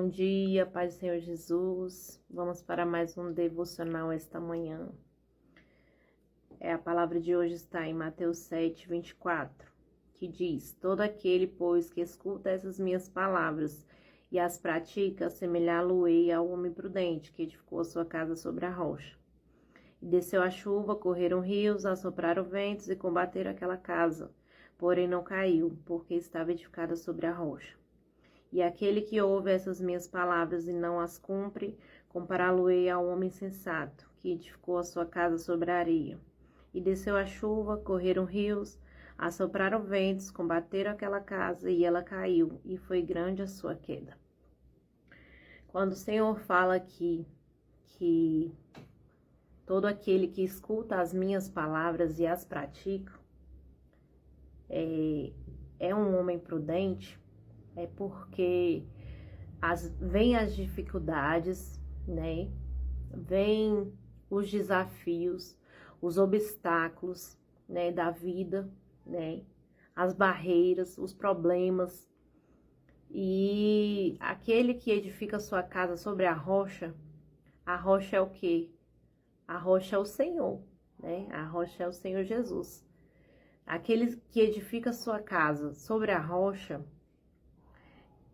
Bom dia, Paz do Senhor Jesus. Vamos para mais um devocional esta manhã. A palavra de hoje está em Mateus 7:24, que diz: Todo aquele, pois, que escuta essas minhas palavras e as pratica, assemelhá-lo-ei ao homem prudente, que edificou a sua casa sobre a rocha. E desceu a chuva, correram rios, assopraram ventos e combateram aquela casa. Porém não caiu, porque estava edificada sobre a rocha. E aquele que ouve essas minhas palavras e não as cumpre, compará-lo-ei ao homem sensato, que edificou a sua casa sobre a areia. E desceu a chuva, correram rios, assopraram ventos, combateram aquela casa, e ela caiu, e foi grande a sua queda. Quando o Senhor fala aqui que todo aquele que escuta as minhas palavras e as pratica é um homem prudente, é porque vem as dificuldades, né? Vem os desafios, os obstáculos, né, da vida, né? As barreiras, os problemas. E aquele que edifica sua casa sobre a rocha é o quê? A rocha é o Senhor, né? A rocha é o Senhor Jesus. Aquele que edifica sua casa sobre a rocha,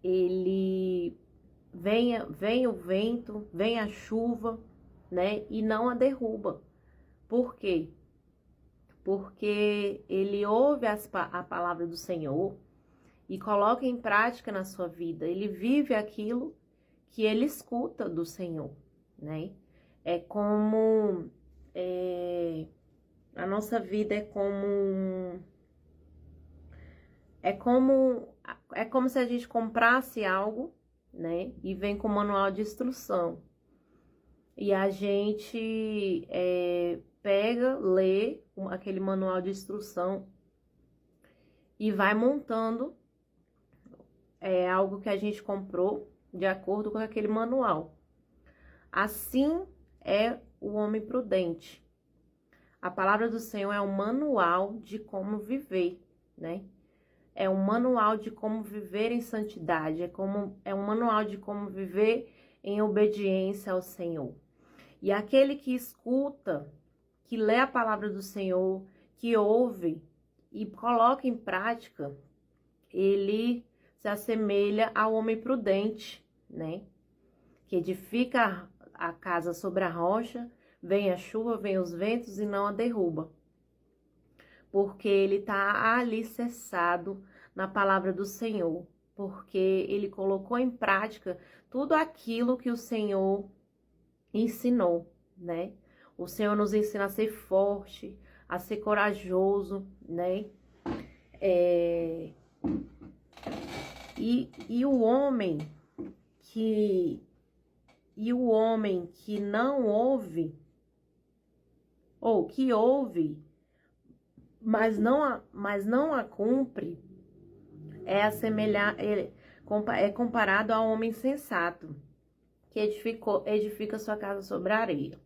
ele vem o vento, vem a chuva, né? E não a derruba. Por quê? Porque ele ouve a palavra do Senhor e coloca em prática na sua vida. Ele vive aquilo que ele escuta do Senhor, né? A nossa vida é como se a gente comprasse algo, né? E vem com manual de instrução. E a gente pega, lê aquele manual de instrução e vai montando algo que a gente comprou de acordo com aquele manual. Assim é o homem prudente. A palavra do Senhor é um manual de como viver, né? É um manual de como viver em santidade, é um manual de como viver em obediência ao Senhor. E aquele que escuta, que lê a palavra do Senhor, que ouve e coloca em prática, ele se assemelha ao homem prudente, né? Que edifica a casa sobre a rocha, vem a chuva, vem os ventos e não a derruba. Porque ele está alicerçado na palavra do Senhor, porque ele colocou em prática tudo aquilo que o Senhor ensinou, né? O Senhor nos ensina a ser forte, a ser corajoso, né? E o homem que não ouve, ou que ouve, mas não a cumpre, é comparado ao homem sensato, que edifica sua casa sobre a areia.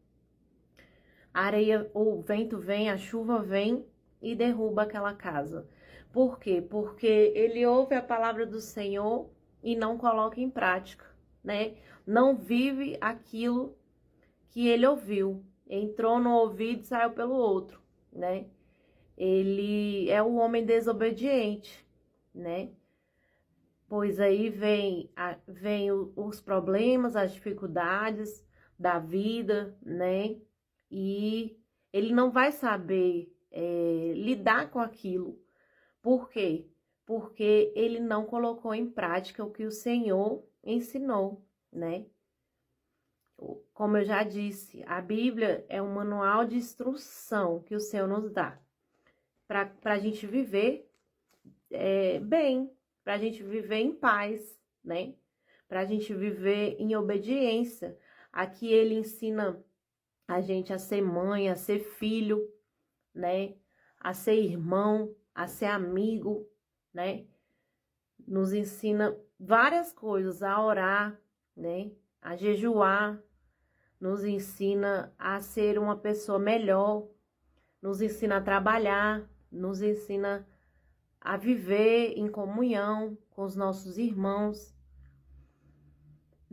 A areia, o vento vem, a chuva vem e derruba aquela casa. Por quê? Porque ele ouve a palavra do Senhor e não coloca em prática, né? Não vive aquilo que ele ouviu. Entrou no ouvido e saiu pelo outro, né? Ele é o homem desobediente, né? Pois aí vem os problemas, as dificuldades da vida, né? E ele não vai saber lidar com aquilo. Por quê? Porque ele não colocou em prática o que o Senhor ensinou, né? Como eu já disse, a Bíblia é um manual de instrução que o Senhor nos dá para a gente viver bem, para a gente viver em paz, né? Para a gente viver em obediência. Aqui ele ensina a gente a ser mãe, a ser filho, né? A ser irmão, a ser amigo, né? Nos ensina várias coisas, a orar, né? A jejuar, nos ensina a ser uma pessoa melhor, nos ensina a trabalhar, nos ensina a viver em comunhão com os nossos irmãos.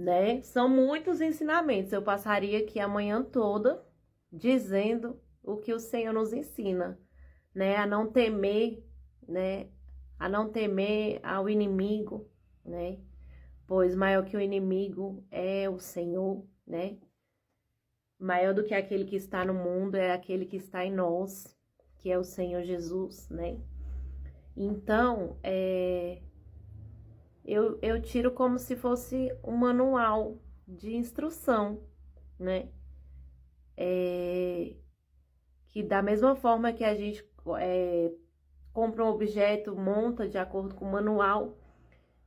né? São muitos ensinamentos. Eu passaria aqui a manhã toda dizendo o que o Senhor nos ensina, né? A não temer, né? A não temer ao inimigo, né? Pois maior que o inimigo é o Senhor, né? Maior do que aquele que está no mundo é aquele que está em nós, que é o Senhor Jesus, né? Então, eu tiro como se fosse um manual de instrução, né? Que da mesma forma que a gente compra um objeto, monta de acordo com o manual,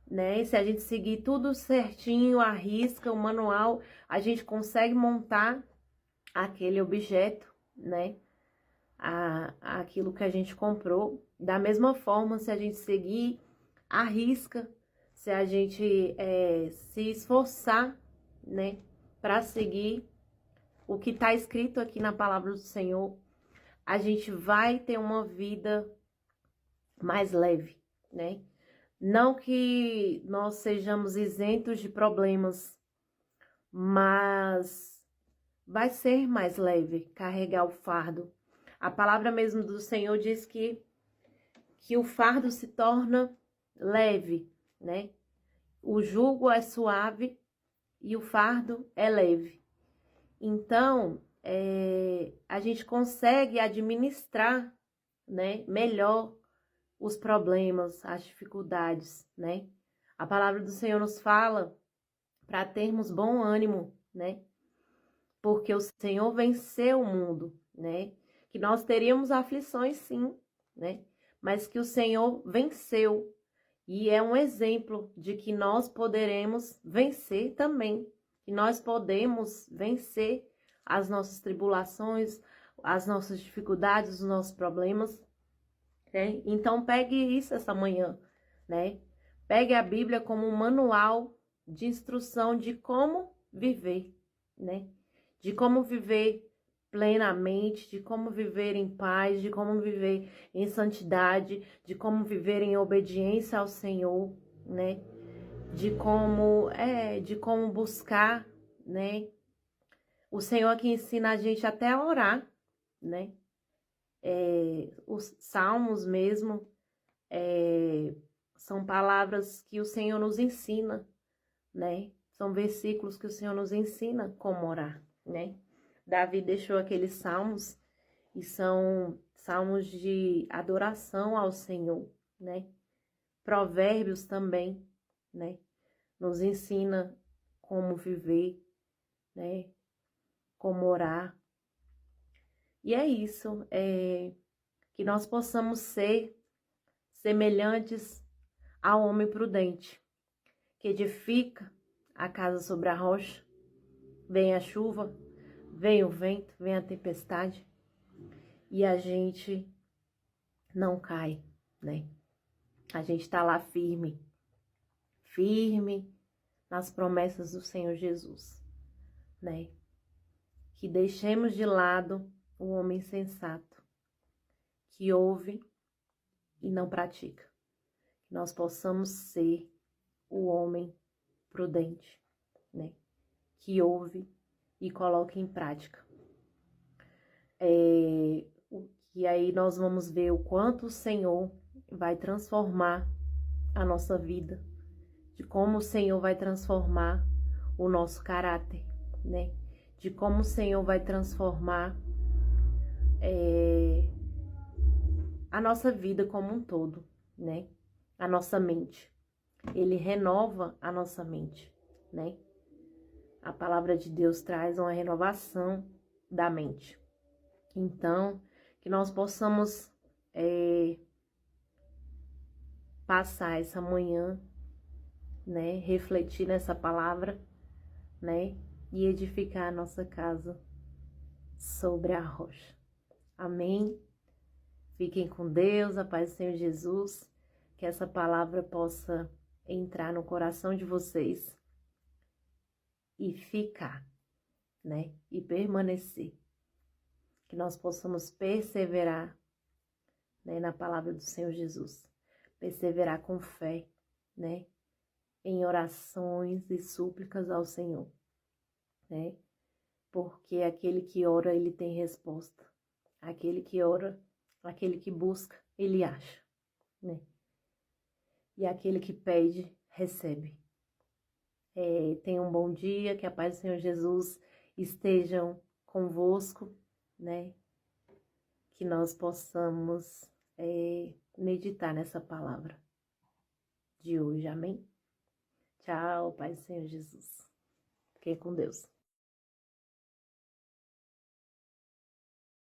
né? E se a gente seguir tudo certinho, a risca, o manual, a gente consegue montar aquele objeto, né? Aquilo que a gente comprou. Da mesma forma, se a gente seguir a risca, se a gente se esforçar, né? Para seguir o que está escrito aqui na palavra do Senhor, a gente vai ter uma vida mais leve, né? Não que nós sejamos isentos de problemas, mas vai ser mais leve carregar o fardo. A palavra mesmo do Senhor diz que o fardo se torna leve, né? O jugo é suave e o fardo é leve. Então, a gente consegue administrar, né, melhor os problemas, as dificuldades, né? A palavra do Senhor nos fala para termos bom ânimo, né? Porque o Senhor venceu o mundo, né? Que nós teríamos aflições, sim, né? Mas que o Senhor venceu. E é um exemplo de que nós poderemos vencer também. Que nós podemos vencer as nossas tribulações, as nossas dificuldades, os nossos problemas, né? Então pegue isso essa manhã, né? Pegue a Bíblia como um manual de instrução de como viver, né? De como viver plenamente, de como viver em paz, de como viver em santidade, de como viver em obediência ao Senhor, né? De como buscar, né? O Senhor aqui ensina a gente até a orar, né? Os salmos mesmo, são palavras que o Senhor nos ensina, né? São versículos que o Senhor nos ensina como orar, né? Davi deixou aqueles salmos e são salmos de adoração ao Senhor, né? Provérbios também, né? Nos ensina como viver, né? Como orar. E é isso, que nós possamos ser semelhantes ao homem prudente, que edifica a casa sobre a rocha. Vem a chuva, vem o vento, vem a tempestade, e a gente não cai, né? A gente tá lá firme, firme nas promessas do Senhor Jesus, né? Que deixemos de lado o homem sensato, que ouve e não pratica. Que nós possamos ser o homem prudente, né? Que ouve e coloca em prática. E aí nós vamos ver o quanto o Senhor vai transformar a nossa vida, de como o Senhor vai transformar o nosso caráter, né? De como o Senhor vai transformar a nossa vida como um todo, né? A nossa mente. Ele renova a nossa mente, né? A palavra de Deus traz uma renovação da mente. Então, que nós possamos passar essa manhã, né? Refletir nessa palavra, né? E edificar a nossa casa sobre a rocha. Amém? Fiquem com Deus, a paz do Senhor Jesus. Que essa palavra possa entrar no coração de vocês e ficar, né? E permanecer. Que nós possamos perseverar, né, na palavra do Senhor Jesus. Perseverar com fé, né? em orações e súplicas ao Senhor, né? Porque aquele que ora, ele tem resposta. Aquele que ora, aquele que busca, ele acha, né? E aquele que pede, recebe. Tenha um bom dia, que a paz do Senhor Jesus estejam convosco, né? Que nós possamos meditar nessa palavra de hoje, amém? Tchau, paz do Senhor Jesus. Fiquem com Deus.